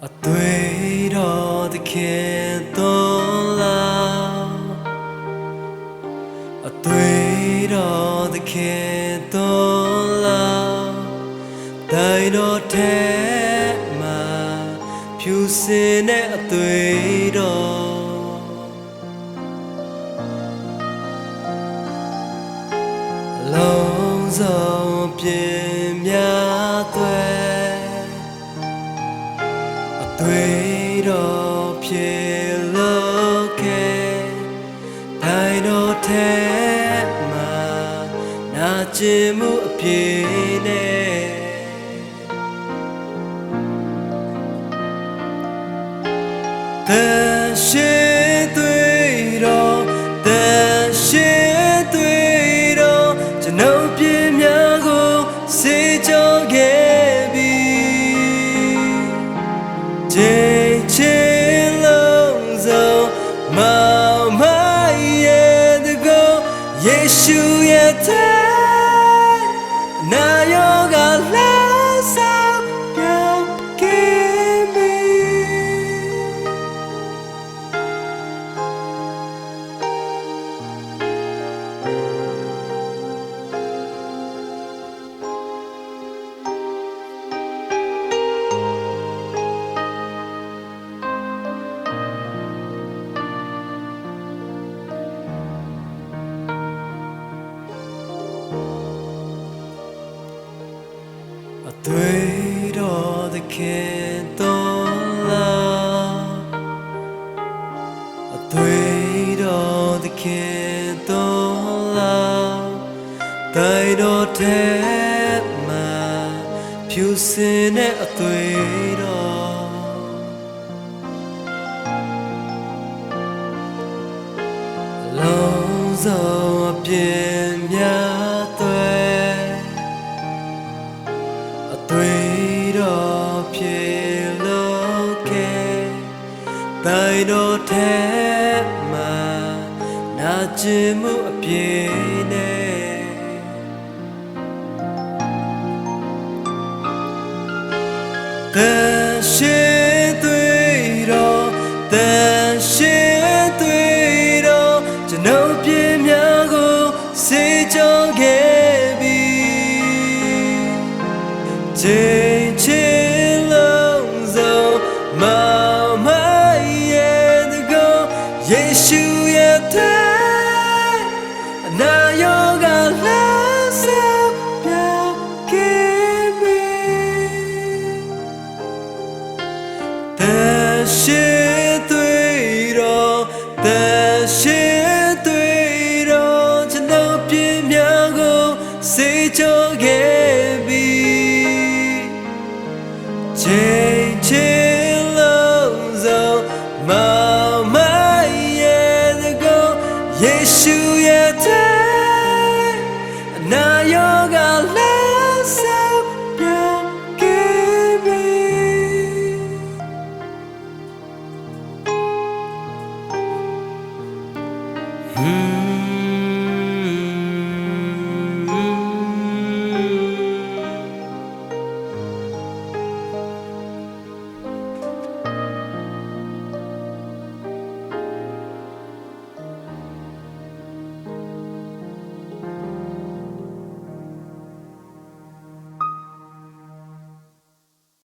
အသွေးတော်သခင်သွန်လာအသွေးတော်သခင်သွန်လာတိုင်းတော်ထဲမှာဖြူစင်တဲ့အသွေးတော်လုံးစုံပြင်းများသွဲသွေးတော်ဖြစ်လို့ခဲ့တိုင်းတော်ထဲမှာနာကျင်မှုအပြည့်နဲ့တန်ရှင်းသွေးတော်တန်ရှင်းသွေးတော်ကျွန်ုပ်ပြင်းများကိုစေကြောခဲ့ပြီချင်းလုံးစုံမောင်မရဲ့တကောယေရှုရဲ့တဲ့နာယောဂလာဆောင်ပြောင်းခဲ့ပြီအသွေးတော်သခင်သွန်လာအသွေးတော်သခင်သွန်လာတိုင်းတော်ထဲမှာဖြူစင်တဲ့အသွေးတော်လုံးစုံအပြင်းများသွဲသွေးတော်ဖြစ်လို့ခဲ့တိုင်းတော်ထဲမှာနာကျင်မှုအပြည့်နဲ့တန်ရှင်းသွေးတော်တန်ရှင်းသွေးတော်ကျွန်ုပ်ပြင်းများကိုစေကြောခဲ့ပြီချင်းလုံးစုံမောင်မရဲ့တကောယေရှုရဲ့တဲ့အနာယောဂလာဆောင်ပြောင်းခဲ့ပြီတန်ရှင်းသွေးတော်တန်ရှင်းသွေးတော်ကျွန်ုပ်ပြင်းများကိုစေကြောခဲ့ပြီချင်းလုံးစုံမောင်မရဲ့တကောယေရှုရဲ့တဲ့အနာယောဂလာဆောင်ပြောင်းခဲ့ပြီ